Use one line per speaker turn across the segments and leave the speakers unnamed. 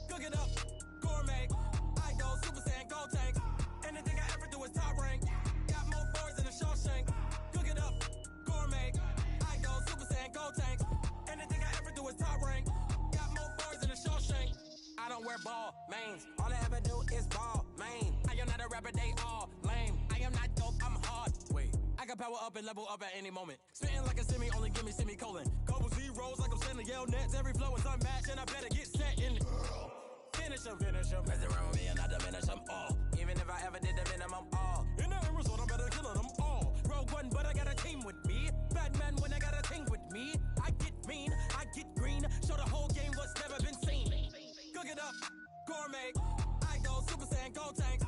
Cook it up, gourmet. I go Super Saiyan, Gold Tank. Anything I ever do is top rank. Got more boards than a Shawshank. Cook it up, gourmet. I go Super Saiyan, Gold Tank. Anything I ever do is top rank. Got more boards than a Shawshank. I don't wear ball mains. All I ever do is ball main. I am not a rapper, they all lame. I am not dope, I'm hard. Wait, I can power up and level up at any moment. Spitting like a semi, only give me semicolon. Couple zeros like I'm sending yell nets. Every flow is unmatched and I better get set in. Finish them. Mess around with me and I diminish them all. Even if I ever did the minimum all. In the end result, I'm better killing them all. Rogue One, but I got a team with me. Batman when I got a team with me. I get mean, I get green. Show the whole game what's never been seen. Cook it up, gourmet. I go Super Saiyan, Gold Tank.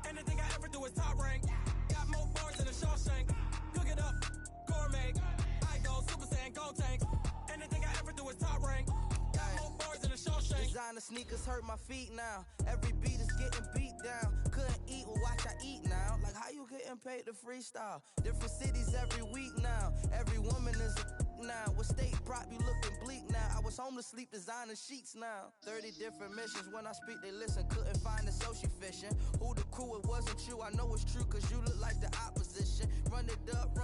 Anything I ever do is top rank. Got more bars than a Shawshank. Cook it up, gourmet. I go Super Saiyan, Gold Tank. Anything I ever do is top rank. Got more bars than a Shawshank.
Designer sneakers hurt my feet now. Every beat is getting beat down. Couldn't eat, well watch I eat now. Like how you getting paid to freestyle? Different cities every week now. Every woman is a now. What state prop you looking bleak now? I was home to sleep designing sheets now. 30 different missions. When I speak they listen. Couldn't find the social fishing. Who the crew, it wasn't you. I know it's true cause you look like the opposition. Run it up.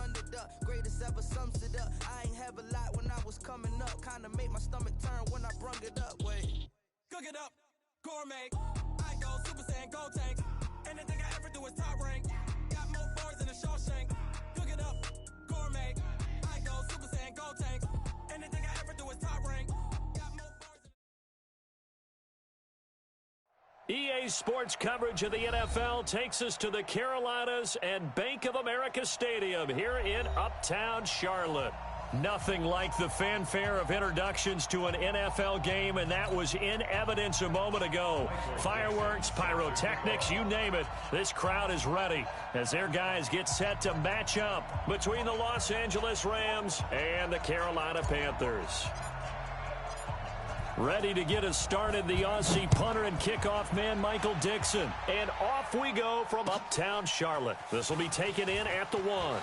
Greatest ever sums it up. I ain't have a lot when I was coming up. Kinda made my stomach turn when I brung it up. Wait.
Cook it up, gourmet. I go Super Saiyan, Gold Tank. Anything I ever do is top rank. Got more bars than a Shawshank. Cook it up, gourmet. I go Super Saiyan, Gold Tank. Anything I ever do is top rank. Got more bars.
EA Sports coverage of the NFL takes us to the Carolinas and Bank of America Stadium here in Uptown Charlotte. Nothing like the fanfare of introductions to an NFL game, and that was in evidence a moment ago. Fireworks, pyrotechnics, you name it. This crowd is ready as their guys get set to match up between the Los Angeles Rams and the Carolina Panthers. Ready to get us started, the Aussie punter and kickoff man, Michael Dixon. And off we go from Uptown Charlotte. This will be taken in at the 1.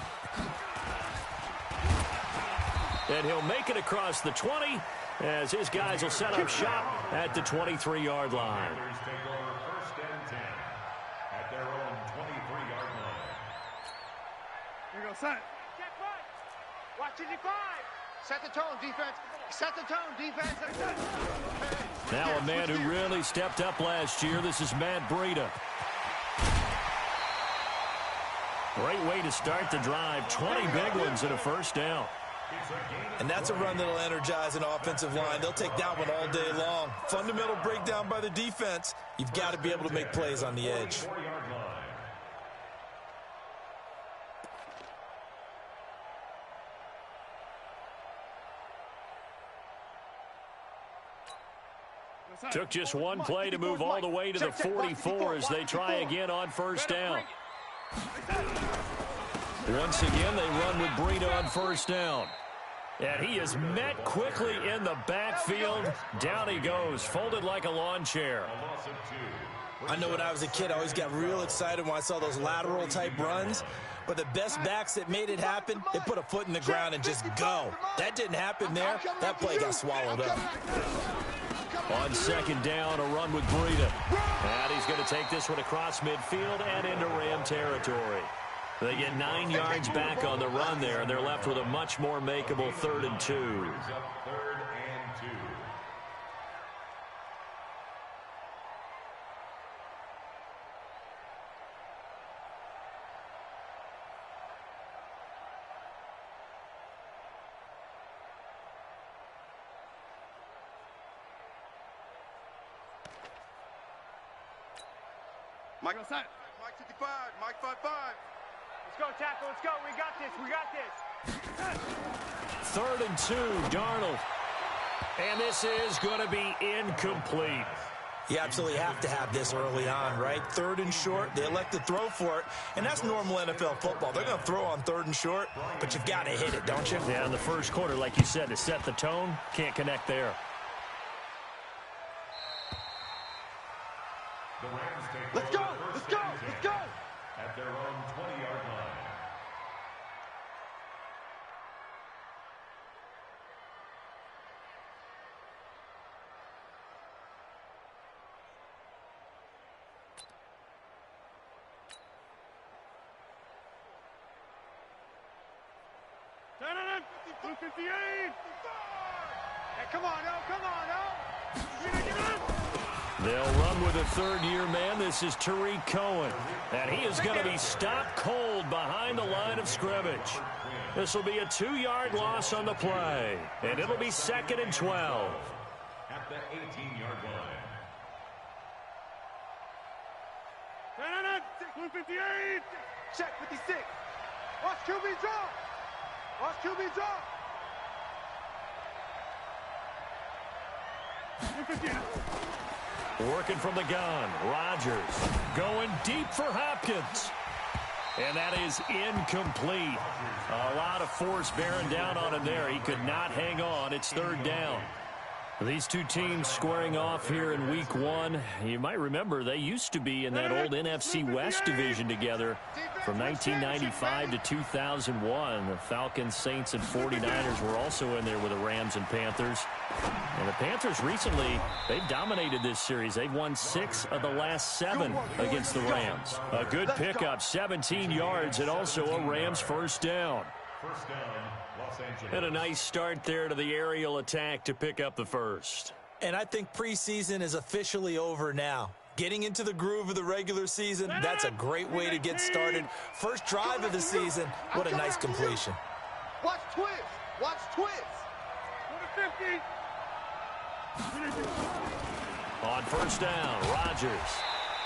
And he'll make it across the 20 as his guys will set up shop at the 23-yard line.
Take over first and 10 at their own 23-yard line.
Here you go, set.
Check right. Watch it, 5. Set the tone, defense. Set the tone, defense.
Now a man who really stepped up last year. This is Matt Breida. Great way to start the drive. 20 big ones and a first down.
And that's a run that'll energize an offensive line. They'll take that one all day long. Fundamental breakdown by the defense. You've got to be able to make plays on the edge.
Took just one play to move all the way to the 44 as they try again on first down. Once again, they run with Breida on first down. And he is met quickly in the backfield. Down he goes, folded like a lawn chair.
I know when I was a kid, I always got real excited when I saw those lateral-type runs. But the best backs that made it happen, they put a foot in the ground and just go. That didn't happen there. That play got swallowed up.
On second down, a run with Breida. And he's going to take this one across midfield and into Ram territory. They get 9 yards back on the run there, and they're left with a much more makeable 3rd and 2.
Third and 2.
Mike on set. Mike 55. Mike 55.
Let's go, tackle. Let's go. We got this. We got this.
3rd and 2, Darnold. And this is going to be incomplete.
You absolutely have to have this early on, right? 3rd and short, they elect to throw for it, and that's normal NFL football. They're going to throw on 3rd and short, but you've got to hit it, don't you?
Yeah, in the first quarter, like you said, to set the tone, can't connect there.
Let's go! Let's go! Let's go!
At their own 20-yard line.
Hey, come on, no, come on, no.
They'll run with a third-year man. This is Tariq Cohen. And he is going to be stopped cold behind the line of scrimmage. This will be a 2-yard loss on the play. And it'll be 2nd and 12.
At the 18-yard line.
58. Check 56. Watch QB draw. Watch QB draw. 159.
Working from the gun. Rodgers going deep for Hopkins. And that is incomplete. A lot of force bearing down on him there. He could not hang on. It's 3rd down. These two teams squaring off here in week 1. You might remember they used to be in that old NFC West division together from 1995 to 2001. The Falcons, Saints, and 49ers were also in there with the Rams and Panthers. And the Panthers recently, they've dominated this series. They've won 6 of the last 7 against the Rams. A good pickup, 17 yards, and also a Rams first down.
First down, Los Angeles.
And a nice start there to the aerial attack to pick up the first.
And I think preseason is officially over now. Getting into the groove of the regular season, that's a great way to get started. First drive of the season, what a nice completion.
Watch twist. Watch twist. 50.
On first down, Rodgers.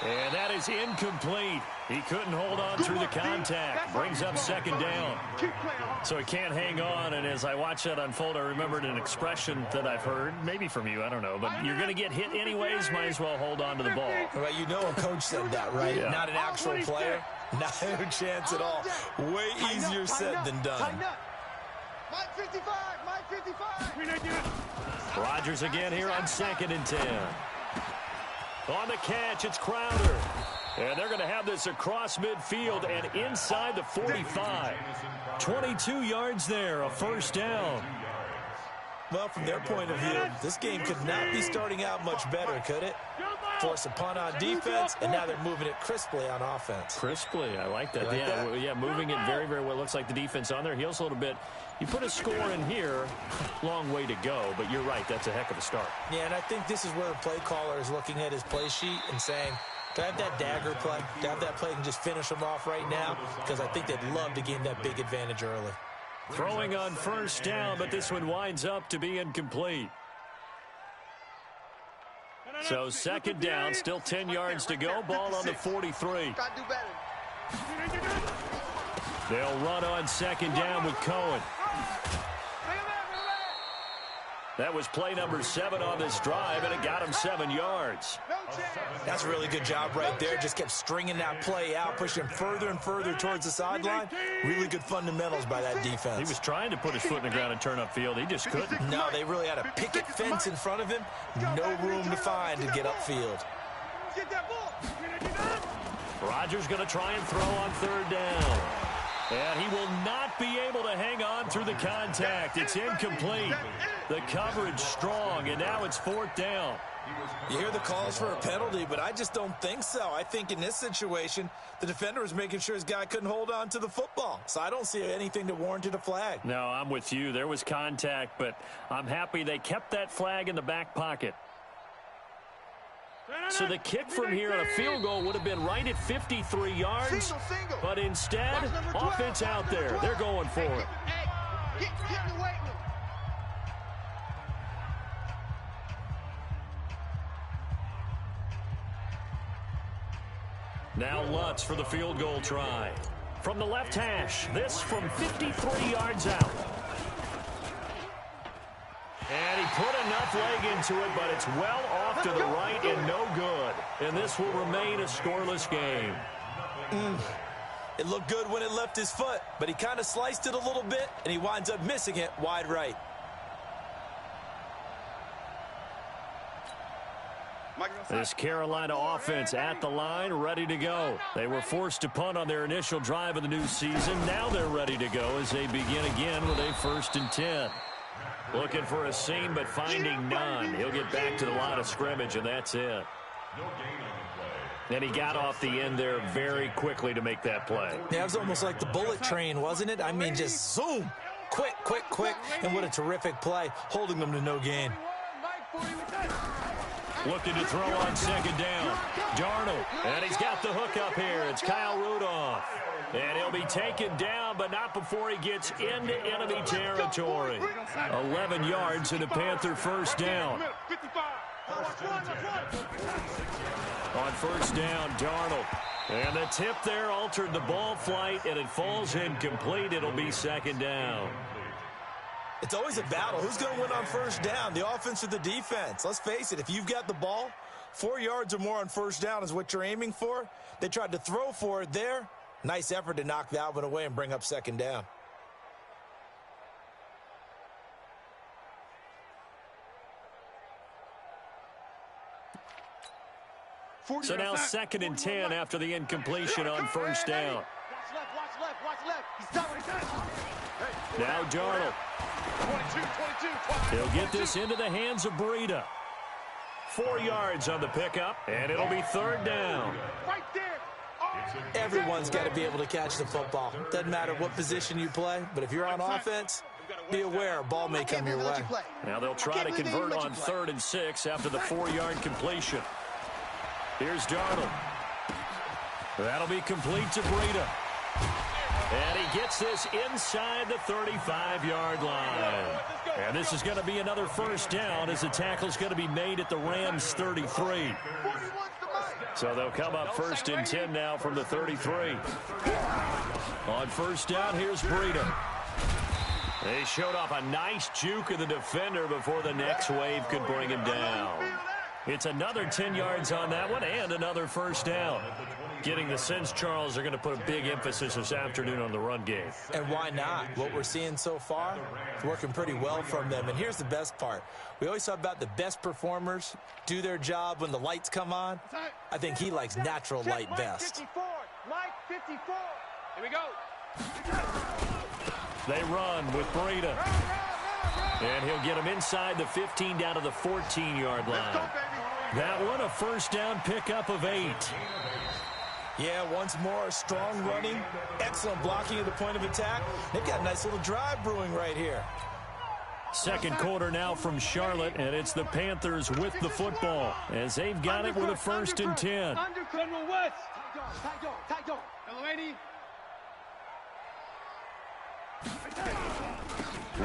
And that is incomplete. He couldn't hold on through the contact. Brings up 2nd down. So he can't hang on. And as I watch that unfold, I remembered an expression that I've heard, maybe from you, I don't know. But you're going to get hit anyways, might as well hold on to the ball.
Well, you know a coach said that, right? Yeah. Not an actual player. Not a chance at all. Way easier said than done.
Mike 55, Mike 55.
Rodgers again here on 2nd and 10. On the catch, it's Crowder. And they're going to have this across midfield and inside the 45. 22 yards there, a first down.
Well, from their point of view, this game could not be starting out much better, could it? Force a punt on defense, and now they're moving it crisply on offense.
Crisply, I like that. Yeah, moving it very, very well. Looks like the defense on their heels a little bit. You put a score in here, long way to go, but you're right, that's a heck of a start.
Yeah, and I think this is where the play caller is looking at his play sheet and saying, do I have that dagger play? Do I have that play and just finish them off right now? Because I think they'd love to gain that big advantage early.
Throwing on first down, but this one winds up to be incomplete. So 2nd down, still 10 yards to go. Ball on the 43. They'll run on 2nd down with Cohen. That was play number 7 on this drive, and it got him 7 yards.
That's a really good job right there. Just kept stringing that play out, pushing him further and further towards the sideline. Really good fundamentals by that defense.
He was trying to put his foot in the ground and turn upfield. He just couldn't.
No, they really had a picket fence in front of him. No room to find to get upfield.
Rodgers going to try and throw on 3rd down. And he will not be able to hang on through the contact. It's incomplete. The coverage strong, and now it's 4th down.
You hear the calls for a penalty, but I just don't think so. I think in this situation, the defender was making sure his guy couldn't hold on to the football. So I don't see anything that warranted a flag.
No, I'm with you. There was contact, but I'm happy they kept that flag in the back pocket. So the kick from here on a field goal would have been right at 53 yards. But instead, offense out there. They're going for it. Now Lutz for the field goal try. From the left hash, this from 53 yards out. And he put enough leg into it, but it's well off to the right and no good. And this will remain a scoreless game.
It looked good when it left his foot, but he kind of sliced it a little bit, and he winds up missing it wide right.
This Carolina offense at the line, ready to go. They were forced to punt on their initial drive of the new season. Now they're ready to go as they begin again with a 1st and 10. Looking for a seam, but finding none. He'll get back to the line of scrimmage, and that's it. And he got off the end there very quickly to make that play.
Yeah, it was almost like the bullet train, wasn't it? I mean, just zoom. Quick, quick, quick. And what a terrific play, holding them to no gain.
Looking to throw on 2nd down. Darnold, and he's got the hook up here. It's Kyle Rudolph. And he'll be taken down, but not before he gets into enemy territory. 11 yards and a Panther 1st down. On 1st down, Darnold. And the tip there altered the ball flight, and it falls incomplete. It'll be 2nd down.
It's always a battle. Who's going to win on 1st down, the offense or the defense? Let's face it, if you've got the ball, 4 yards or more on 1st down is what you're aiming for. They tried to throw for it there. Nice effort to knock that one away and bring up 2nd down.
So now 2nd and 10 after the incompletion on 1st down.
Watch left.
Now Darnold.
22.
He'll get this into the hands of Breida. 4 yards on the pickup, and it'll be 3rd down.
Right there.
Everyone's got to be able to catch the football. Doesn't matter what position you play, but if you're on offense, be aware a ball may come your way.
Now they'll try to convert on 3rd and 6 after the 4-yard completion. Here's Darnold. That'll be complete to Breida. And he gets this inside the 35-yard line. And this is going to be another 1st down as the tackle's going to be made at the Rams' 33. So they'll come up 1st and 10 now from the 33. On 1st down, here's Breida. They showed off a nice juke of the defender before the next wave could bring him down. It's another 10 yards on that one and another 1st down. Getting the sense, Charles, are going to put a big emphasis this afternoon on the run game.
And why not? What we're seeing so far is working pretty well from them. And here's the best part. We always talk about the best performers do their job when the lights come on. I think he likes natural light best.
Mike 54. Here we go.
They run with Breida. And he'll get him inside the 15 down to the 14-yard line. That one a 1st down pickup of 8.
Yeah, once more, strong running, excellent blocking at the point of attack. They've got a nice little drive brewing right here.
2nd quarter now from Charlotte, and it's the Panthers with the football as they've got it with a 1st and 10.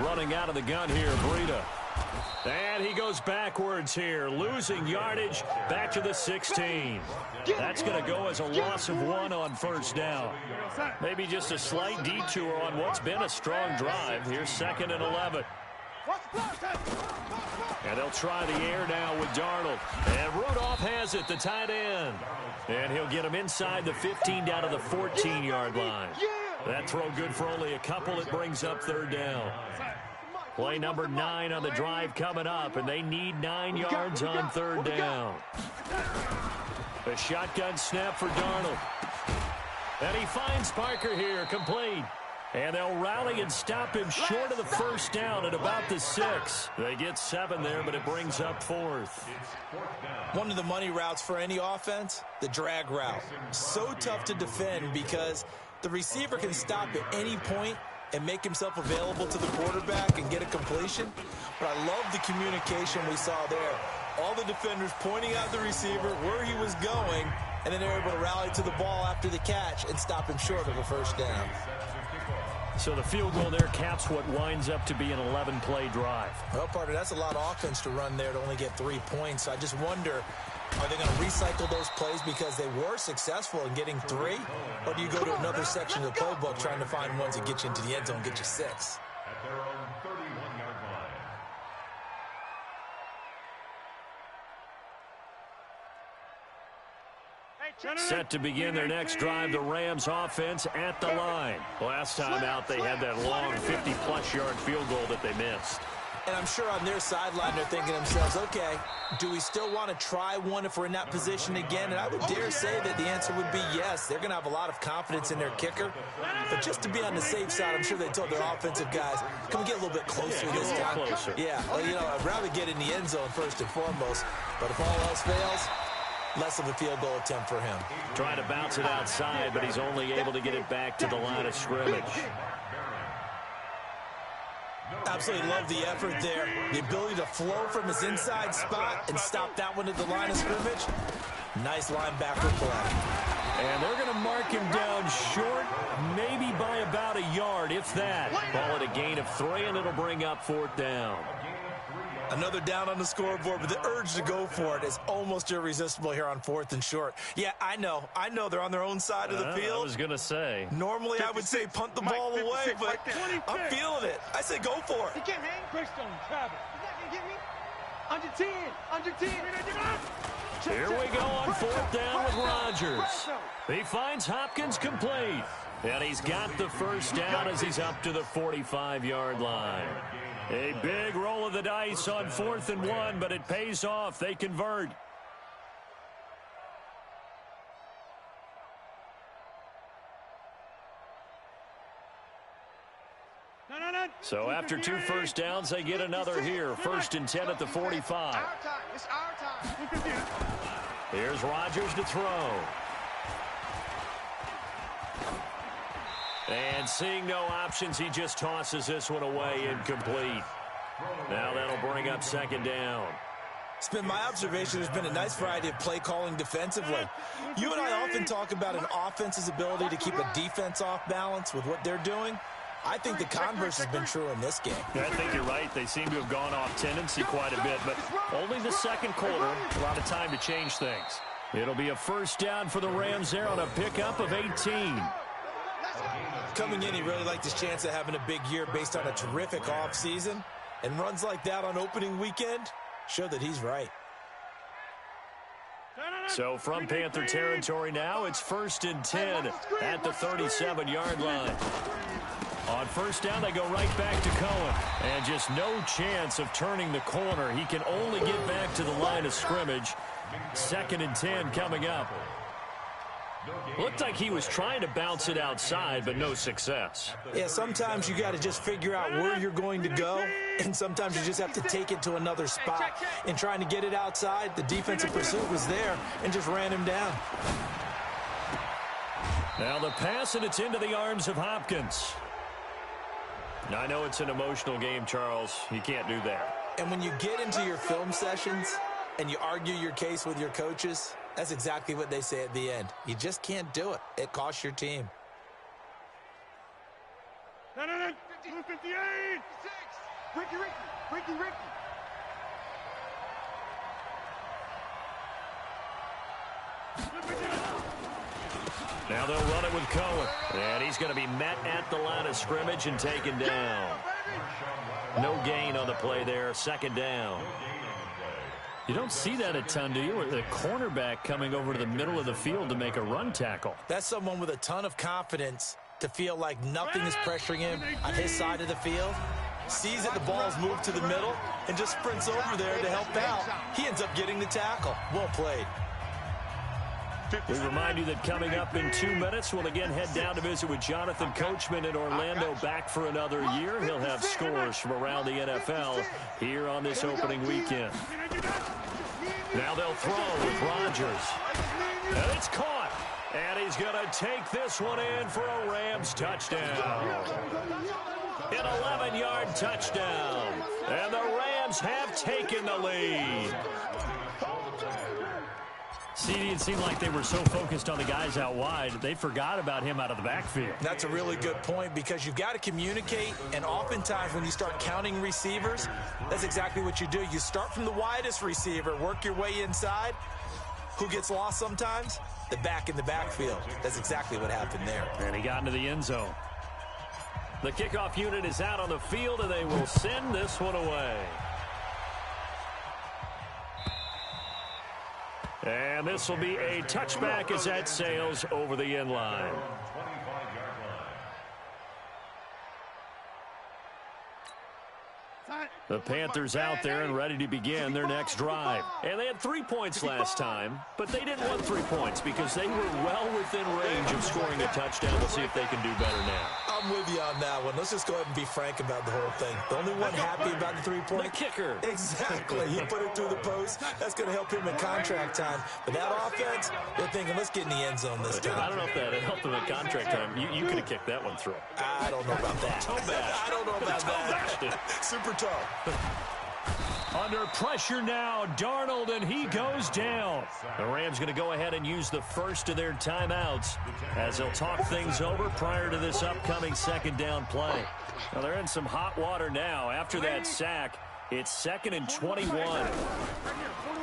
Running out of the gun here, Breida. And he goes backwards here, losing yardage back to the 16. That's going to go as a loss of 1 on 1st down. Maybe just a slight detour on what's been a strong drive. Here's 2nd and 11. And they'll try the air now with Darnold. And Rudolph has it, the tight end. And he'll get him inside the 15 down to the 14-yard line. That throw good for only a couple. It brings up 3rd down. Play number 9 on the drive coming up, and they need 9 yards on 3rd down. A shotgun snap for Darnold. And he finds Parker here, complete. And they'll rally and stop him short of the 1st down at about the 6. They get 7 there, but it brings up 4th.
One of the money routes for any offense, the drag route. So tough to defend because the receiver can stop at any point and make himself available to the quarterback and get a completion. But I love the communication we saw there. All the defenders pointing out the receiver, where he was going, and then they're able to rally to the ball after the catch and stop him short of a 1st down.
So the field goal there caps what winds up to be an 11-play drive.
Well, partner, that's a lot of offense to run there to only get 3 points. I just wonder, are they going to recycle those plays because they were successful in getting 3? Or do you go to another section of the playbook trying to find ones that get you into the end zone and get you 6?
At their own 31-yard line.
Set to begin their next drive, the Rams offense at the line. Last time out, they had that long 50-plus yard field goal that they missed.
And I'm sure on their sideline they're thinking to themselves, okay, do we still want to try one if we're in that position again? And I would dare say that the answer would be yes. They're going to have a lot of confidence in their kicker. But just to be on the safe side, I'm sure they told their offensive guys, can we get a little bit closer this time?
Closer.
Yeah, well, you know, I'd rather get in the end zone first and foremost. But if all else fails, less of a field goal attempt for him.
Trying to bounce it outside, but he's only able to get it back to the line of scrimmage.
Absolutely love the effort there. The ability to flow from his inside spot and stop that one at the line of scrimmage. Nice linebacker play.
And they're going to mark him down short, maybe by about a yard, if that. Ball at a gain of 3, and it'll bring up 4th down.
Another down on the scoreboard, but the urge to go for it is almost irresistible here on 4th and short. Yeah, I know they're on their own side of the field.
I was going to say.
Normally I would say punt the ball away, but I'm feeling it. I say go for it.
He can't hang. Christone, Travis. He's not going to get me. Under 10.
Here we go on 4th down with Rodgers. He finds Hopkins complete. And he's got the first down as he's up to the 45-yard line. A big roll of the dice on 4th and 1, but it pays off. They convert. So after 2 first downs, they get another here. 1st and 10 at the 45.
It's our time.
Here's Rodgers to throw. And seeing no options, he just tosses this one away, incomplete. Now that'll bring up 2nd down.
It's been my observation there's been a nice variety of play calling defensively. You and I often talk about an offense's ability to keep a defense off balance with what they're doing. I think the converse has been true in this game.
Yeah, I think you're right. They seem to have gone off tendency quite a bit, but only the 2nd quarter. A lot of time to change things. It'll be a 1st down for the Rams there on a pickup of 18.
Coming in, he really liked his chance of having a big year based on a terrific offseason. And runs like that on opening weekend show that he's right.
So from Panther territory now, it's 1st and 10 at the 37-yard line. On 1st down, they go right back to Cohen. And just no chance of turning the corner. He can only get back to the line of scrimmage. 2nd and 10 coming up. Looked like he was trying to bounce it outside, but no success.
Yeah, sometimes you got to just figure out where you're going to go, and sometimes you just have to take it to another spot. In trying to get it outside, the defensive pursuit was there and just ran him down.
Now the pass, and it's into the arms of Hopkins. Now, I know it's an emotional game, Charles. You can't do that.
And when you get into your film sessions and you argue your case with your coaches, that's exactly what they say at the end. You just can't do it. It costs your team.
58. Ricky.
Now they'll run it with Cohen. And he's going to be met at the line of scrimmage and taken down. No gain on the play there. 2nd down. You don't see that a ton, do you? Or the cornerback coming over to the middle of the field to make a run tackle.
That's someone with a ton of confidence to feel like nothing is pressuring him on his side of the field. Sees that the ball's moved to the middle and just sprints over there to help out. He ends up getting the tackle. Well played.
We remind you that coming up in 2 minutes, we'll again head down to visit with Jonathan Coachman in Orlando, back for another year. He'll have scores from around the NFL here on this opening weekend. Now they'll throw with Rodgers. And it's caught. And he's going to take this one in for a Rams touchdown. An 11-yard touchdown. And the Rams have taken the lead. See, it seemed like they were so focused on the guys out wide, they forgot about him out of the backfield.
That's a really good point, because you've got to communicate, and oftentimes when you start counting receivers, that's exactly what you do. You start from the widest receiver, work your way inside. Who gets lost sometimes? The back in the backfield. That's exactly what happened there.
And he got into the end zone. The kickoff unit is out on the field, and they will send this one away. And this will be a touchback as that sails over the end line. The Panthers out there and ready to begin their next drive. And they had 3 points last time, but they didn't want 3 points because they were well within range of scoring a touchdown. We'll see if they can do better now.
I'm with you on that one. Let's just go ahead and be frank about the whole thing. The only one happy about the 3-point?
The kicker.
Exactly. He put it through the post. That's going to help him in contract time. But that offense, they're thinking, let's get in the end zone this time.
I don't know if that helped him in contract time. You could have kicked that one through.
I don't know about that.
Toe bash.
I don't know about that. Super toe.
Under pressure now, Darnold, and he goes down. The Rams going to go ahead and use the first of their timeouts as they'll talk things over prior to this upcoming second down play. Well, they're in some hot water now. After that sack, it's 2nd and 21.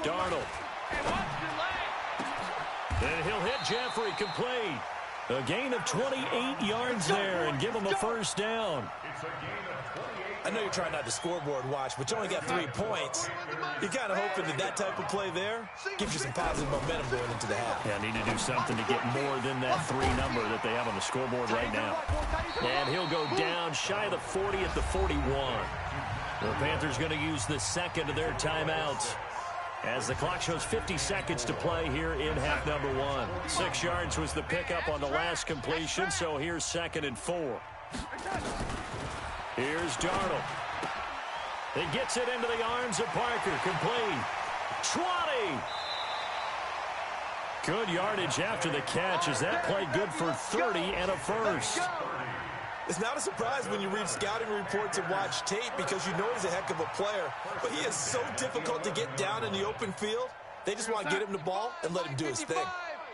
Darnold. And he'll hit Jeffrey complete. A gain of 28 yards there and give him a first down.
I know you're trying not to scoreboard watch, but you only got 3 points. You're kind of hoping that type of play there gives you some positive momentum going into the half.
Yeah, need to do something to get more than that 3 number that they have on the scoreboard right now. And he'll go down shy of the 40 at the 41. The Panthers going to use the second of their timeouts as the clock shows 50 seconds to play here in half number 1. 6 yards was the pickup on the last completion, so here's 2nd and 4. Here's Darnold. He gets it into the arms of Parker. Complete. 20. Good yardage after the catch as that play good for 30 and a first.
It's not a surprise when you read scouting reports and watch tape because you know he's a heck of a player. But he is so difficult to get down in the open field. They just want to get him the ball and let him do his thing.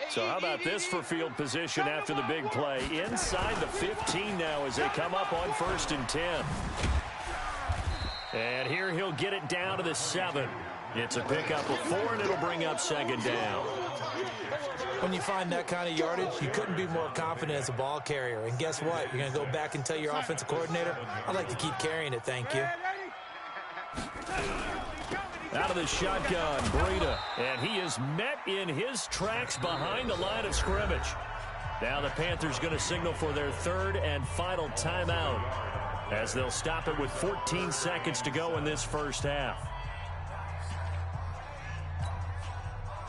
So how about this for field position after the big play? Inside the 15 now as they come up on 1st and 10. And here he'll get it down to the 7. It's a pickup of 4, and it'll bring up 2nd down.
When you find that kind of yardage, you couldn't be more confident as a ball carrier. And guess what? You're going to go back and tell your offensive coordinator, I'd like to keep carrying it, thank you.
Out of the shotgun, Breida, and he is met in his tracks behind the line of scrimmage. Now the Panthers going to signal for their 3rd and final timeout as they'll stop it with 14 seconds to go in this first half.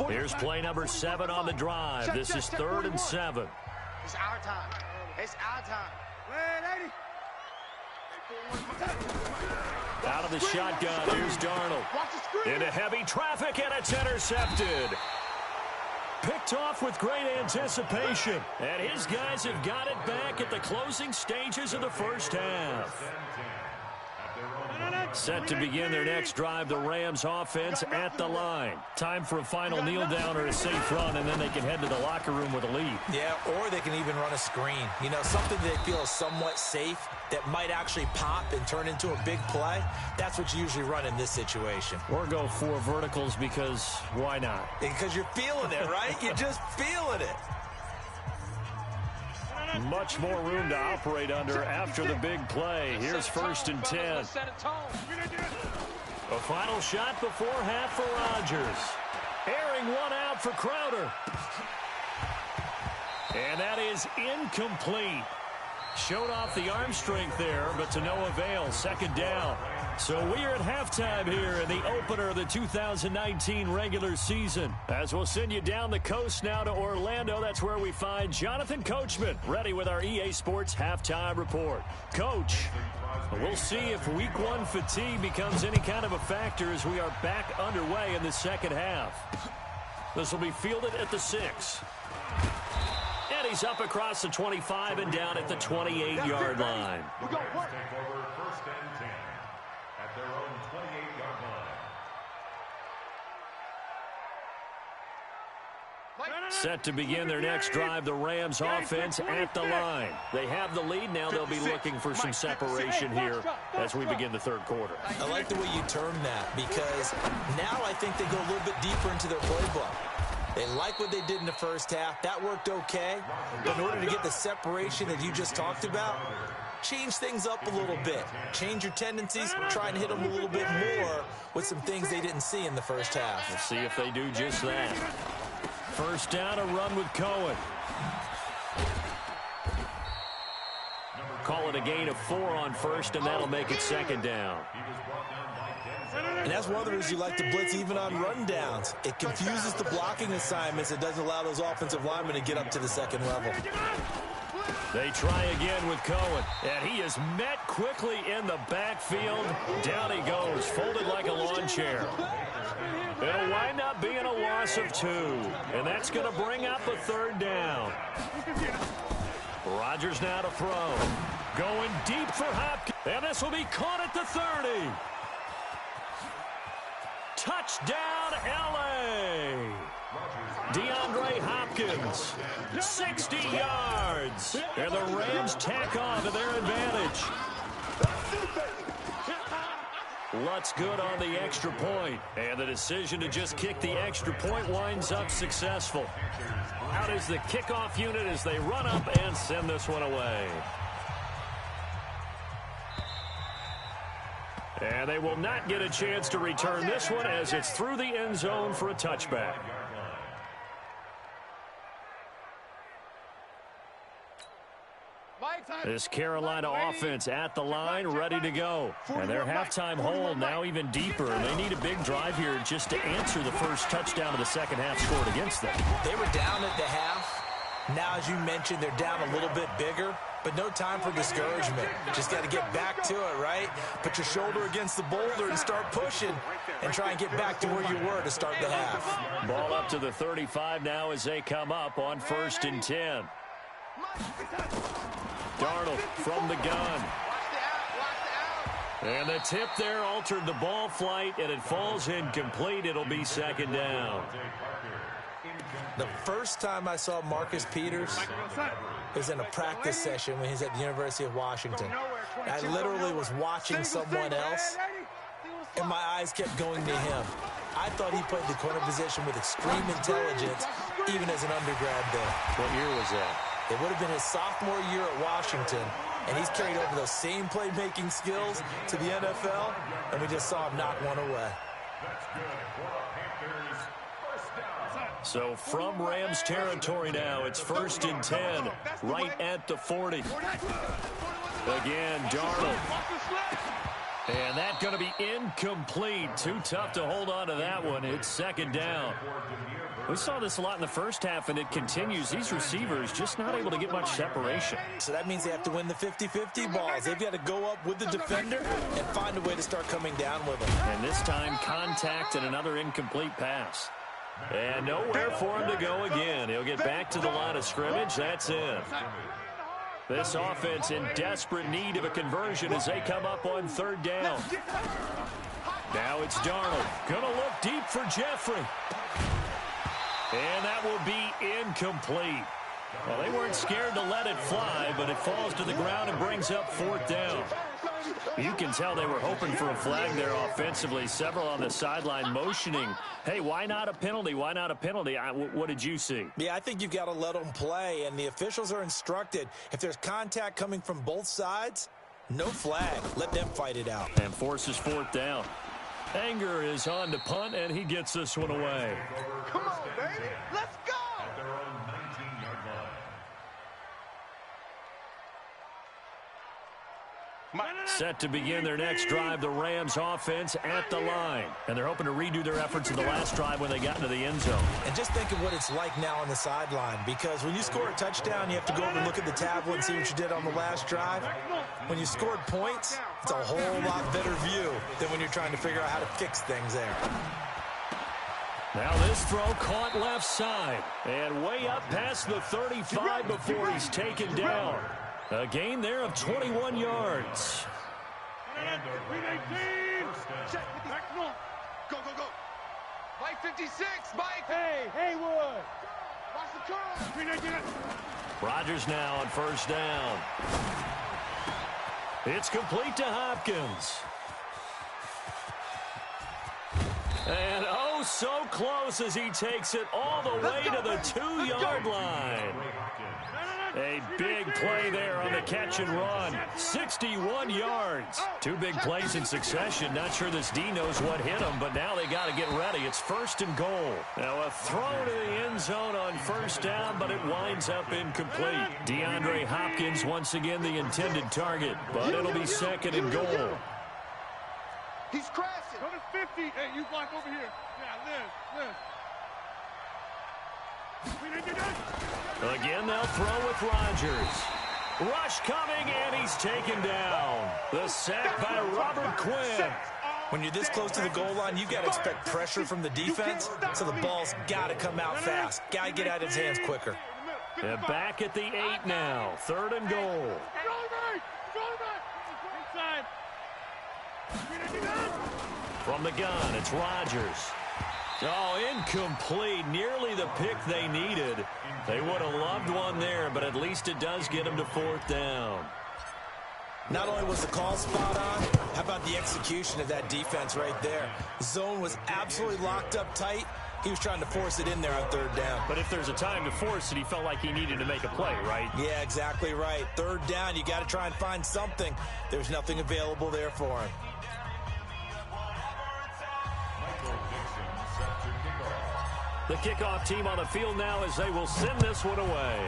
Here's play number 7 on the drive. This is 3rd and 7.
It's our time. It's our time.
Out of the shotgun, here's Darnold. Into heavy traffic, and it's intercepted. Picked off with great anticipation. And his guys have got it back at the closing stages of the first half. Set to begin their next drive, the Rams offense at the line. Time for a final kneel down or a safe run, and then they can head to the locker room with a lead.
Yeah, or they can even run a screen. You know, something they feel is somewhat safe that might actually pop and turn into a big play. That's what you usually run in this situation.
Or go 4 verticals because why not?
Because you're feeling it, right? You're just feeling it.
Much more room to operate under after the big play. Here's 1st and 10. A final shot before half for Rodgers. Airing one out for Crowder. And that is incomplete. Showed off the arm strength there, but to no avail. 2nd down. So we are at halftime here in the opener of the 2019 regular season. As we'll send you down the coast now to Orlando, that's where we find Jonathan Coachman, ready with our EA Sports halftime report. Coach, we'll see if week 1 fatigue becomes any kind of a factor as we are back underway in the second half. This will be fielded at the 6. And he's up across the 25 and down at the 28-yard line.
Take over 1st and 10 at their own 28-yard line.
Set to begin their next drive, the Rams offense at the line. They have the lead. Now they'll be looking for some separation here as we begin the 3rd quarter.
I like the way you term that because now I think they go a little bit deeper into their playbook. They like what they did in the first half. That worked okay. But in order to get the separation that you just talked about, change things up a little bit. Change your tendencies. Try and hit them a little bit more with some things they didn't see in the first half.
Let's see if they do just that. 1st down, a run with Cohen. Call it a gain of 4 on 1st, and that'll make it 2nd down.
He was brought
And that's one of the reasons you like to blitz even on rundowns. It confuses the blocking assignments. It doesn't allow those offensive linemen to get up to the second level.
They try again with Cohen, and he is met quickly in the backfield. Down he goes, folded like a lawn chair. It'll wind up being a loss of 2, and that's going to bring up a third down. Rodgers now to throw. Going deep for Hopkins, and this will be caught at the 30. Touchdown, L.A. DeAndre Hopkins, 60 yards. And the Rams tack on to their advantage. Lutz good on the extra point. And the decision to just kick the extra point winds up successful. Out is the kickoff unit as they run up and send this one away. And they will not get a chance to return this one as it's through the end zone for a touchback. This Carolina offense at the line, ready to go. And their halftime hold now even deeper. And they need a big drive here just to answer the first touchdown of the second half scored against them.
They were down at the half. Now, as you mentioned, they're down a little bit bigger. But no time for discouragement. Just got to get back to it, right? Put your shoulder against the boulder and start pushing. And try and get back to where you were to start the half.
Ball up to the 35 now as they come up on 1st and 10. Darnold from the gun. And the tip there altered the ball flight, and it falls incomplete. It'll be second down.
The first time I saw Marcus Peters was in a practice session when he was at the University of Washington. I literally was watching someone else, and my eyes kept going to him. I thought he played the corner position with extreme intelligence, even as an undergrad there.
What year was that?
It would have been his sophomore year at Washington, and he's carried over those same playmaking skills to the NFL, and we just saw him knock one away.
So from Rams territory now, it's 1st and 10, right at the 40. Again, Darnold. And that's going to be incomplete. Too tough to hold on to that one. It's second down. We saw this a lot in the first half, and it continues. These receivers just not able to get much separation.
So that means they have to win the 50-50 balls. They've got to go up with the defender and find a way to start coming down with them.
And this time, contact and another incomplete pass. And nowhere for him to go again. He'll get back to the line of scrimmage. That's it. This offense in desperate need of a conversion as they come up on 3rd down. Now it's Darnold. Gonna look deep for Jeffrey. And that will be incomplete. Well, they weren't scared to let it fly, but it falls to the ground and brings up 4th down. You can tell they were hoping for a flag there offensively. Several on the sideline motioning, hey, why not a penalty? Why not a penalty? What did you see?
Yeah, I think you've got to let them play, and the officials are instructed. If there's contact coming from both sides, no flag. Let them fight it out.
And forces 4th down. Anger is on to punt, and he gets this one away.
Come on, baby. Let's go.
At their own 19-yard line.
Set to begin their next drive, the Rams offense at the line. And they're hoping to redo their efforts in the last drive when they got into the end zone.
And just think of what it's like now on the sideline, because when you score a touchdown, you have to go over and look at the tablet and see what you did on the last drive. When you scored points, it's a whole lot better view than when you're trying to figure out how to fix things there.
Now this throw caught left side. And way up past the 35 before he's taken down. A gain there of 21 yards.
And
Go, go, go. Mike 56, Mike. Hey, Haywood. Watch the curl.
Rodgers now on 1st down. It's complete to Hopkins. And oh, so close as he takes it all the way to the 2-yard line. A big play there on the catch and run. 61 yards. 2 big plays in succession. Not sure this D knows what hit him, but now they got to get ready. It's 1st and goal. Now a throw to the end zone on 1st down, but it winds up incomplete. DeAndre Hopkins once again the intended target, but it'll be 2nd and goal.
He's crashing.
Go to 50. Hey, you block over here. Yeah, live.
Again, they'll throw with Rodgers. Rush coming, and he's taken down. The sack by Robert Quinn.
When you're this close to the goal line, you got to expect pressure from the defense, so the ball's got to come out fast. Got to get out of his hands quicker.
And back at the 8 now. 3rd and goal. From the gun, it's Rodgers. Oh, incomplete. Nearly the pick they needed. They would have loved one there, but at least it does get them to 4th down.
Not only was the call spot on, how about the execution of that defense right there? The zone was absolutely locked up tight. He was trying to force it in there on 3rd down.
But if there's a time to force it, he felt like he needed to make a play, right?
Yeah, exactly right. 3rd down, you got to try and find something. There's nothing available there for him.
The kickoff team on the field now as they will send this one away.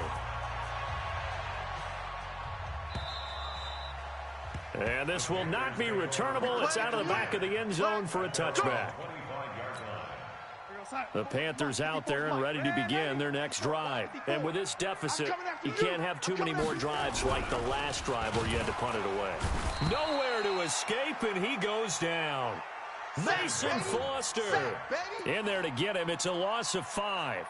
And this will not be returnable. It's out of the back of the end zone for a touchback. The Panthers out there and ready to begin their next drive. And with this deficit, you can't have too many more drives like the last drive where you had to punt it away. Nowhere to escape, and he goes down. Mason Foster in there to get him. It's a loss of 5.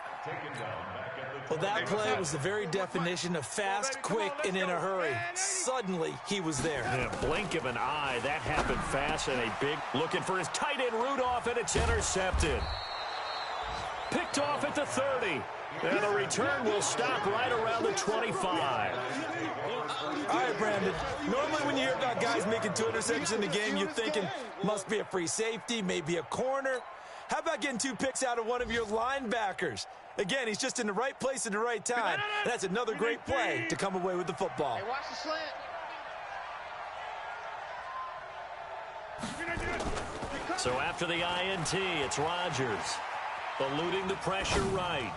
Well, that play was the very definition of fast, quick, and in a hurry. Suddenly, he was there.
In a blink of an eye, that happened fast, and a big looking for his tight end Rudolph, and it's intercepted. Picked off at the 30. And the return will stop right around the 25.
All right, Brandon. Normally when you hear about guys making 2 interceptions in the game, you're thinking must be a free safety, maybe a corner. How about getting 2 picks out of one of your linebackers? Again, he's just in the right place at the right time. And that's another great play to come away with the football.
Hey, watch the slant.
So after the INT, it's Rodgers. Eluding the pressure right.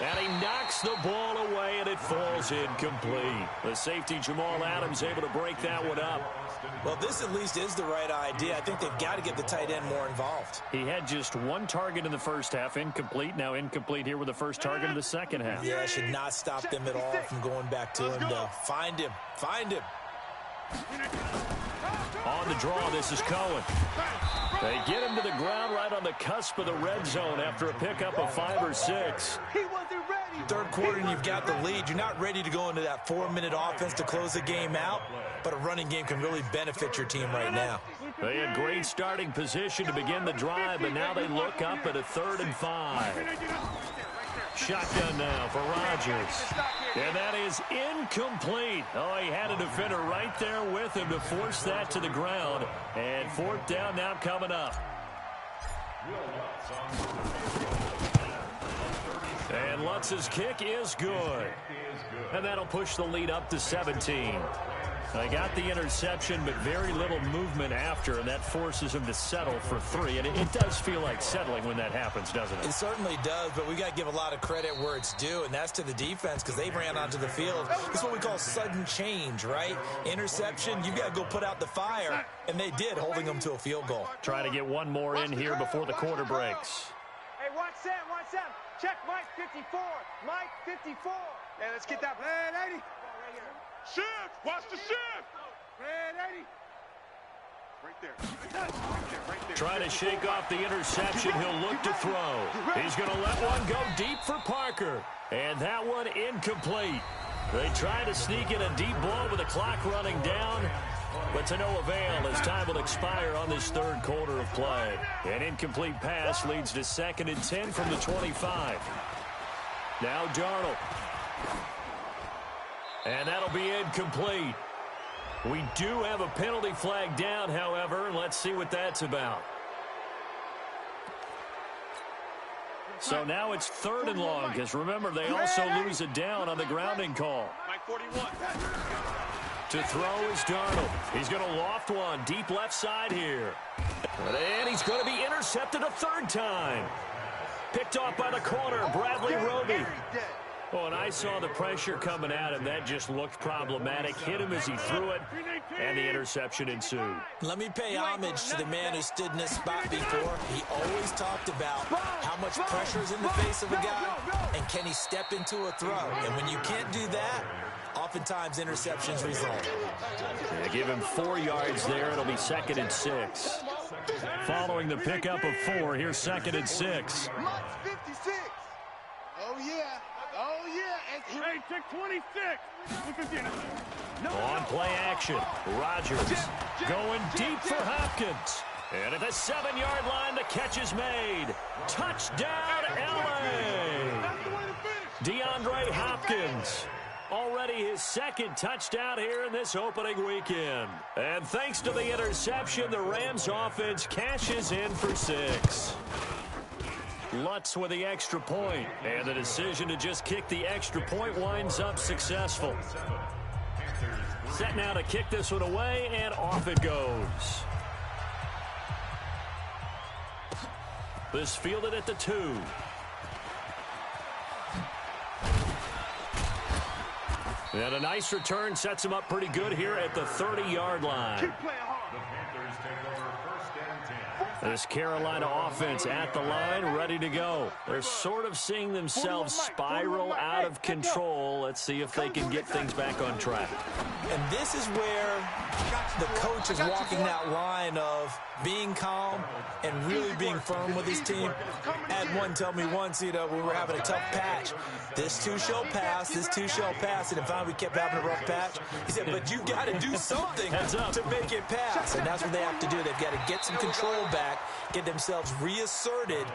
And he knocks the ball away, and it falls incomplete. The safety, Jamal Adams, able to break that one up.
Well, this at least is the right idea. I think they've got to get the tight end more involved.
He had just 1 target in the first half, incomplete. Now incomplete here with the first target in the second half.
Yeah, should not stop them at all from going back to him, though. Find him. Find him.
On the draw, this is Cohen. They get him to the ground right on the cusp of the red zone after a pickup of 5 or 6.
He wasn't ready.
3rd quarter and you've got the lead. You're not ready to go into that 4-minute offense to close the game out, but a running game can really benefit your team right now.
They had great starting position to begin the drive, but now they look up at a 3rd and 5. Shotgun now for Rodgers. And that is incomplete. Oh, he had a defender right there with him to force that to the ground. And 4th down now coming up. And Lutz's kick is good. And that'll push the lead up to 17. They got the interception, but very little movement after, and that forces him to settle for 3. And it does feel like settling when that happens, doesn't it?
It certainly does, but we got to give a lot of credit where it's due, and that's to the defense because they ran onto the field. This is what we call sudden change, right? Interception, you got to go put out the fire, and they did, holding them to a field goal.
Try to get one more in here before the quarter breaks.
Hey, watch Sam, watch Sam. Check Mike 54. Mike 54. Hey, let's get that. Red 80.
Shift! Watch the shift!
Red 80.
Right there.
Trying to shake off the interception. He'll look to throw. He's going to let one go deep for Parker. And that one incomplete. They try to sneak in a deep ball with the clock running down, but to no avail as time will expire on this 3rd quarter of play. An incomplete pass leads to 2nd and 10 from the 25. Now Darnold. And that'll be incomplete. We do have a penalty flag down, however, and let's see what that's about. So now it's 3rd and long, because remember, they also lose it down on the grounding call.
Mike 41.
To throw is Darnold. He's going to loft one deep left side here. And he's going to be intercepted a 3rd time. Picked off by the corner, Bradley Roby. Oh, and I saw the pressure coming at him. That just looked problematic. Hit him as he threw it, and the interception ensued.
Let me pay homage to the man who stood in this spot before. He always talked about how much pressure is in the face of a guy, and can he step into a throw. And when you can't do that, oftentimes interceptions result.
They give him 4 yards there. It'll be 2nd and 6. Following the pickup of 4, here's 2nd and 6.
Mike's 56. Oh, yeah. Oh, yeah.
Hey, take 26.
On play action. Rodgers going deep for Hopkins. And at the 7-yard line, the catch is made. Touchdown, L.A. DeAndre Hopkins. Already his 2nd touchdown here in this opening weekend. And thanks to the interception, the Rams offense cashes in for 6. Lutz with the extra point, and the decision to just kick the extra point winds up successful. Set now to kick this one away, and off it goes. This fielded at the 2. And a nice return sets him up pretty good here at the 30-yard line.
Keep playing hard.
This Carolina offense at the line, ready to go. They're sort of seeing themselves spiral out of control. Let's see if they can get things back on track.
And this is where the coach is walking that line of being calm and really being firm with his team. I had one tell me once, we were having a tough patch. This too shall pass, this too shall pass. And finally we kept having a rough patch. He said, but you got to do something to make it pass. And that's what they have to do. They've got to get some control back, get themselves reasserted,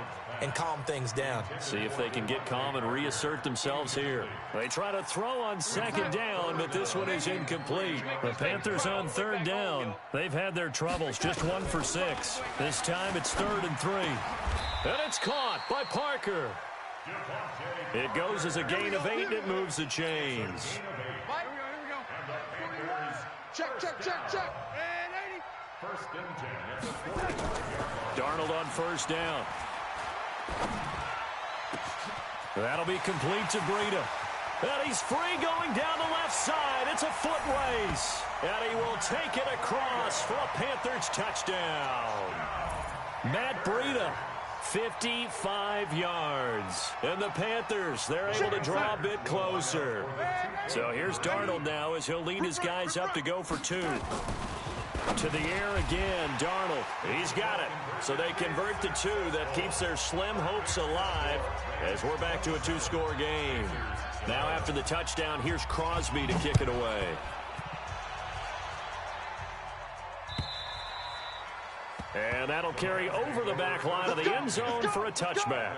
and calm things down.
See if they can get calm and reassert themselves here. They try to throw on 2nd down, but this one is incomplete. The Panthers on 3rd down. They've had their troubles, just 1 for 6. This time it's 3rd and 3. And it's caught by Parker. It goes as a gain of 8, and it moves the chains.
Check, check, check, check.
Darnold on 1st down. That'll be complete to Breida. And he's free going down the left side. It's a foot race. And he will take it across for a Panthers touchdown. Matt Breida, 55 yards. And the Panthers, they're able to draw a bit closer. So here's Darnold now as he'll lead his guys up to go for 2. To the air again, Darnold. He's got it. So they convert the 2. That keeps their slim hopes alive as we're back to a 2-score game. Now after the touchdown, here's Crosby to kick it away. And that'll carry over the back line of the end zone for a touchback.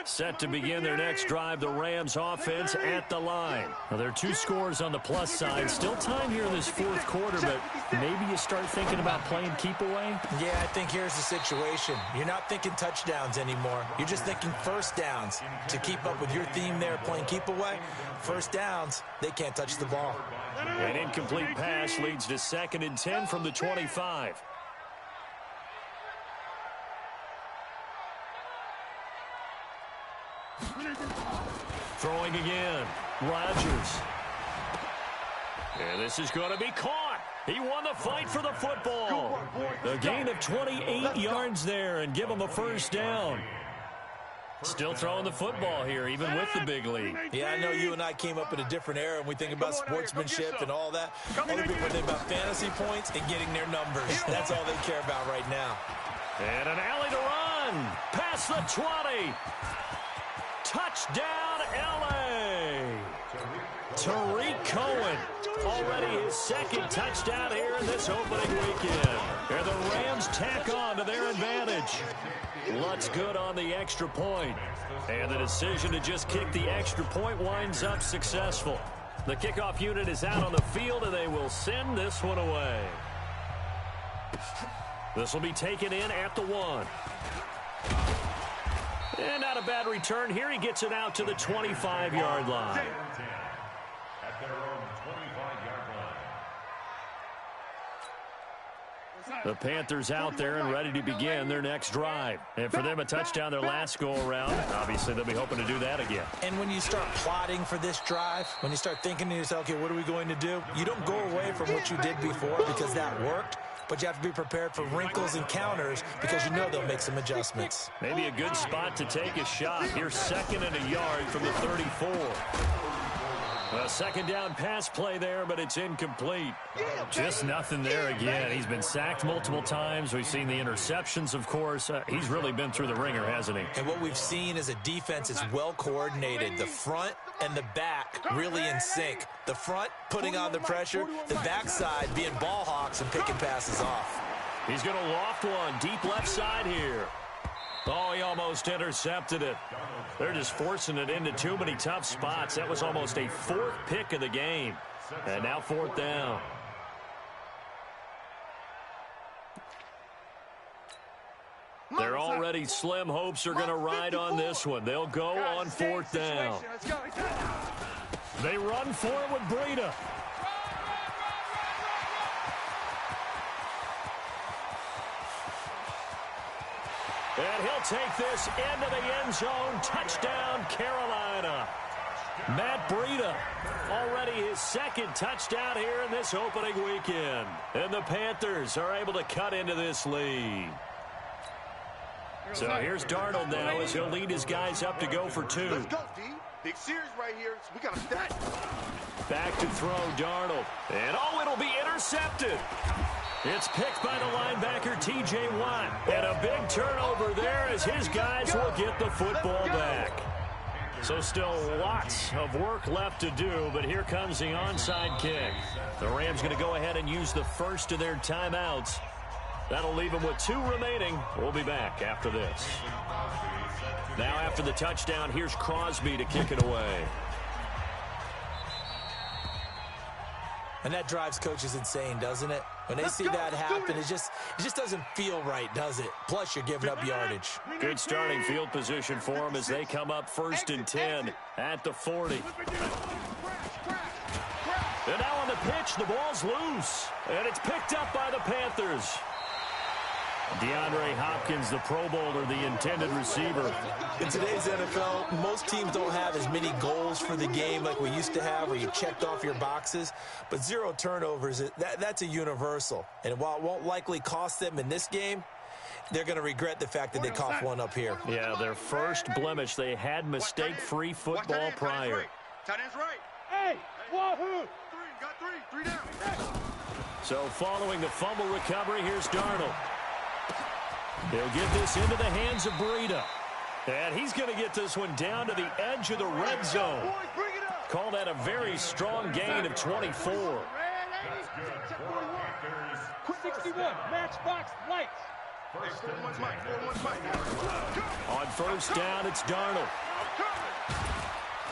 Set to begin their next drive, the Rams offense at the line. Now, there are 2 scores on the plus side. Still time here in this 4th quarter, but maybe you start thinking about playing keep away?
Yeah, I think here's the situation. You're not thinking touchdowns anymore. You're just thinking 1st downs. To keep up with your theme there, playing keep away, 1st downs, they can't touch the ball.
An incomplete pass leads to 2nd and 10 from the 25. Throwing again. Rodgers. And this is going to be caught. He won the fight for the football. A gain of 28 yards there and give him a 1st down. Still throwing the football here, even with the big lead.
Yeah, I know you and I came up in a different era, and we think about sportsmanship and all that. Other people think about fantasy points and getting their numbers. That's all they care about right now.
And an alley to run. Past the 20. Touchdown, L.A. Tariq Cohen. Already his 2nd touchdown here in this opening weekend. And the Rams tack on to their advantage. Lutz good on the extra point. And the decision to just kick the extra point winds up successful. The kickoff unit is out on the field, and they will send this one away. This will be taken in at the 1. And not a bad return here. He gets it out to the 25-yard line.
At their own 25-yard line.
The Panthers out there and ready to begin their next drive. And for them, a touchdown their last go-around. Obviously, they'll be hoping to do that again.
And when you start plotting for this drive, when you start thinking to yourself, okay, what are we going to do? You don't go away from what you did before because that worked. But you have to be prepared for wrinkles and counters because you know they'll make some adjustments.
Maybe a good spot to take a shot. Here's 2nd and a yard from the 34. A second down pass play there, but it's incomplete. Just nothing there again. He's been sacked multiple times. We've seen the interceptions, of course. He's really been through the ringer, hasn't he?
And what we've seen is a defense is well coordinated. The front and the back really in sync. The front putting on the pressure, the backside being ball hawks and picking passes off.
He's going to loft one deep left side here. Oh, he almost intercepted it. They're just forcing it into too many tough spots. That was almost a 4th pick of the game. And now 4th down. Their already slim hopes are going to ride on this one. They'll go on 4th down. They run for it with Breida. And he'll take this into the end zone. Touchdown, Carolina. Matt Breida, already his 2nd touchdown here in this opening weekend. And the Panthers are able to cut into this lead. So here's Darnold now as he'll lead his guys up to go for 2.
Let's go, D. Big series right here. So we got to stack.
Back to throw, Darnold. And oh, it'll be intercepted. It's picked by the linebacker, T.J. Watt. And a big turnover there as his guys will get the football back. So still lots of work left to do, but here comes the onside kick. The Rams going to go ahead and use the first of their timeouts. That'll leave them with 2 remaining. We'll be back after this. Now after the touchdown, here's Crosby to kick it away.
And that drives coaches insane, doesn't it? When they see that happen, it just doesn't feel right, does it? Plus, you're giving up yardage.
Good starting field position for them as they come up 1st and 10 at the 40. And now on the pitch, the ball's loose. And it's picked up by the Panthers. DeAndre Hopkins, the Pro Bowler, the intended receiver.
In today's NFL, most teams don't have as many goals for the game like we used to have where you checked off your boxes. But 0 turnovers, that's a universal. And while it won't likely cost them in this game, they're going to regret the fact that they coughed one up here.
Yeah, their first blemish. They had mistake-free football prior.
Tight end's right.
Hey, wahoo!
3, got 3 down.
So following the fumble recovery, here's Darnold. They'll get this into the hands of Breida. And he's going to get this one down to the edge of the red zone. Call that a very strong gain of 24.
61, matchbox lights.
On 1st down, it's Darnold.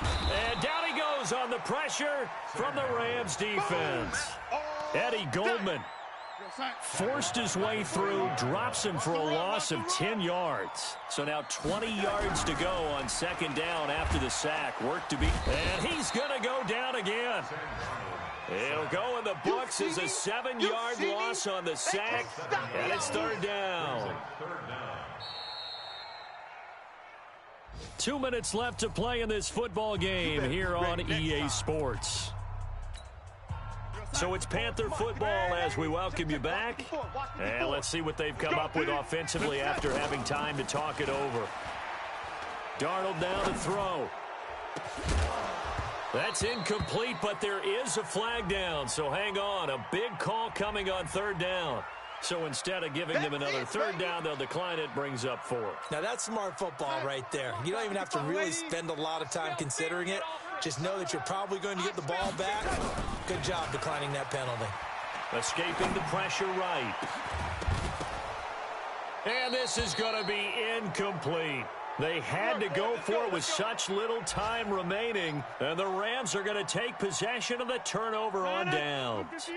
And down he goes on the pressure from the Rams defense. Eddie Goldman forced his way through, drops him for a loss of 10 yards. So now 20 yards to go on 2nd down after the sack. Work to be, and he's going to go down again. It'll go in the books as a 7-yard loss on the sack, and it's 3rd down. 2 minutes left to play in this football game here on EA Sports. So it's Panther football as we welcome you back. And let's see what they've come up with offensively after having time to talk it over. Darnold now to throw. That's incomplete, but there is a flag down, so hang on. A big call coming on 3rd down. So instead of giving them another 3rd down, they'll decline it, brings up 4th.
Now that's smart football right there. You don't even have to really spend a lot of time considering it. Just know that you're probably going to get the ball back. Good job declining that penalty.
Escaping the pressure right. And this is going to be incomplete. They had to go for it with such little time remaining. And the Rams are going to take possession of the turnover on downs.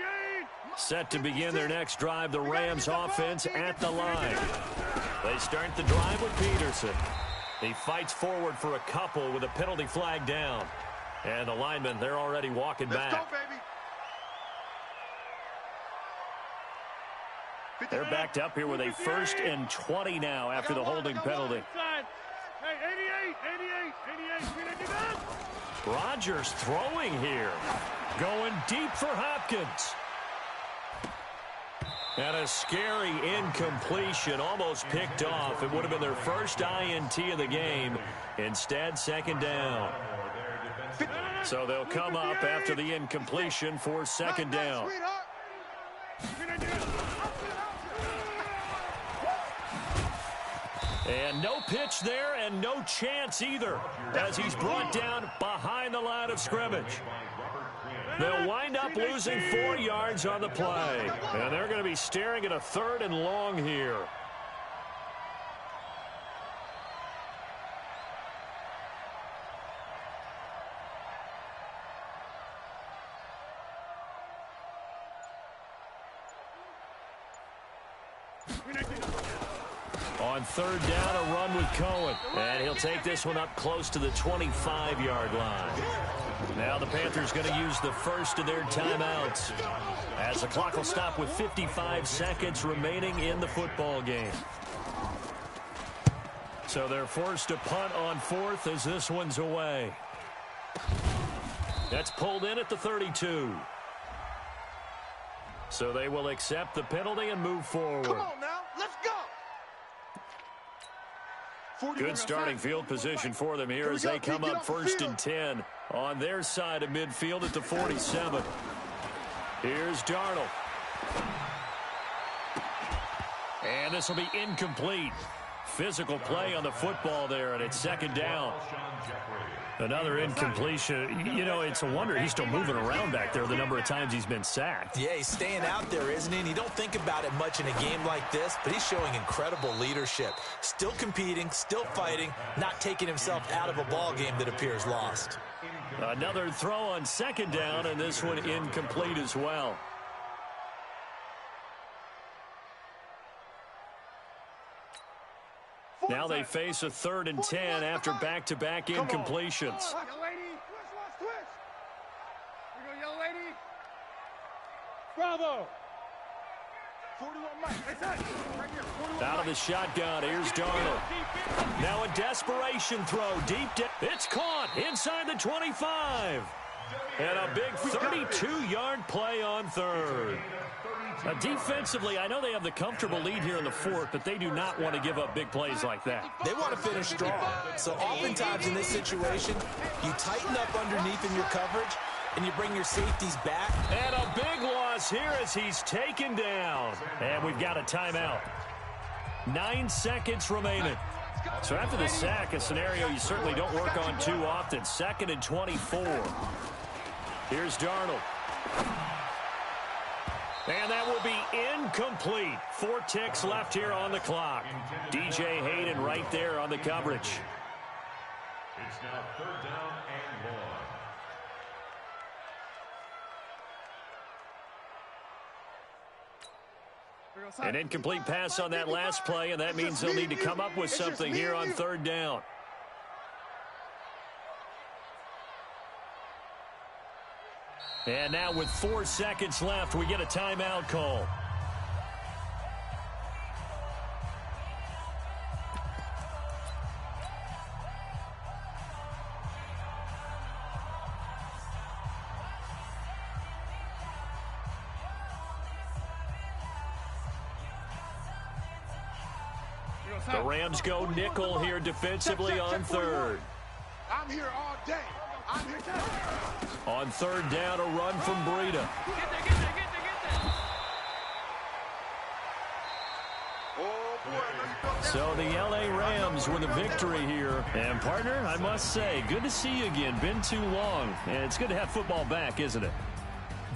Set to begin their next drive, the Rams offense at the line. They start the drive with Peterson. He fights forward for a couple with a penalty flag down. And the linemen, they're already walking back.
Let's go, baby.
They're backed up here with a 1st and 20 now after the holding penalty.
Hey, 88.
Rodgers throwing here. Going deep for Hopkins. And a scary incompletion, almost picked off. It would have been their first INT of the game. Instead, 2nd down. So they'll come up after the incompletion for 2nd down. And no pitch there and no chance either as he's brought down behind the line of scrimmage. They'll wind up losing 4 yards on the play. And they're going to be staring at a 3rd and long here. On 3rd down, a run with Cohen. And he'll take this one up close to the 25-yard line. Now the Panthers going to use the first of their timeouts as the clock will stop with 55 seconds remaining in the football game. So they're forced to punt on 4th as this one's away. That's pulled in at the 32. So they will accept the penalty and move forward.
Come on now, let's go.
Good starting field position for them here as they come up 1st and 10 on their side of midfield at the 47. Here's Darnold. And this will be incomplete. Physical play on the football there, and it's 2nd down. Another incompletion. You know, it's a wonder he's still moving around back there the number of times he's been sacked.
Yeah, he's staying out there, isn't he? And you don't think about it much in a game like this, but he's showing incredible leadership. Still competing, still fighting, not taking himself out of a ball game that appears lost.
Another throw on 2nd down, and this one incomplete as well. Now they face a 3rd and 10 after back-to-back incompletions.
Bravo.
Out of the shotgun, here's Darnold. Now a desperation throw deep down. It's caught inside the 25. And a big 32-yard play on 3rd. Now, defensively, I know they have the comfortable lead here in the 4th, but they do not want to give up big plays like that.
They want to finish strong. So oftentimes in this situation, you tighten up underneath in your coverage, and you bring your safeties back.
And a big loss here as he's taken down. And we've got a timeout. 9 seconds remaining. So after the sack, a scenario you certainly don't work on too often. 2nd and 24. Here's Darnold. And that will be incomplete. 4 ticks left here on the clock. DJ Hayden right there on the coverage.
It's now 3rd down and 1.
An incomplete pass on that last play, and that means they'll need to come up with something here on 3rd down. And now with 4 seconds left, we get a timeout call. The Rams go nickel here defensively on 3rd.
I'm here all day. I'm here today.
On 3rd down, a run from Breida.
Get there. Oh, boy, I know you felt that.
So the L.A. Rams with a victory here. And, partner, I must say, good to see you again. Been too long. And it's good to have football back, isn't it?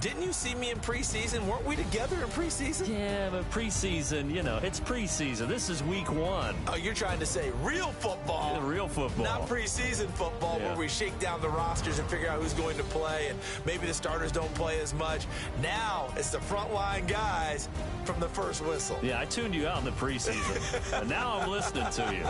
Didn't you see me in preseason? Weren't we together in preseason?
Yeah, but preseason, you know, it's preseason. This is week 1.
Oh, you're trying to say real football.
Yeah, real football.
Not preseason football where we shake down the rosters and figure out who's going to play, and maybe the starters don't play as much. Now it's the frontline guys from the first whistle.
Yeah, I tuned you out in the preseason. And now I'm listening to you.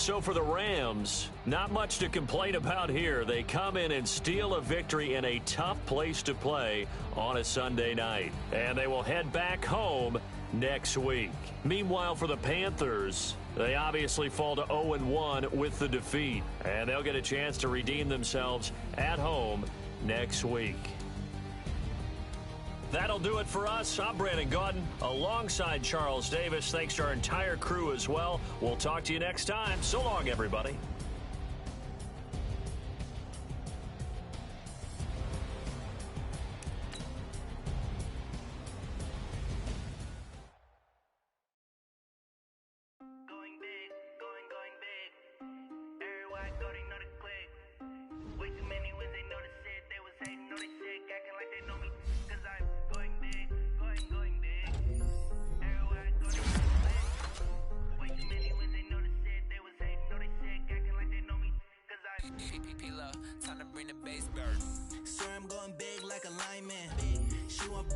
So for the Rams, not much to complain about here. They come in and steal a victory in a tough place to play on a Sunday night. And they will head back home next week. Meanwhile, for the Panthers, they obviously fall to 0-1 with the defeat. And they'll get a chance to redeem themselves at home next week. That'll do it for us. I'm Brandon Gaudin alongside Charles Davis. Thanks to our entire crew as well. We'll talk to you next time. So long, everybody.
Time to bring the bass burn. Sir, I'm going big like a lineman. She want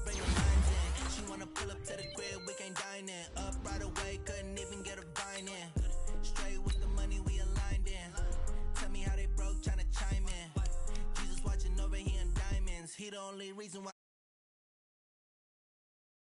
bring the lines in. She wanna pull up to the crib, we can't dine in. Up right away, couldn't even get a vine in. Straight with the money we aligned in. Tell me how they broke, tryna chime in. Jesus watching over here in diamonds. He the only reason why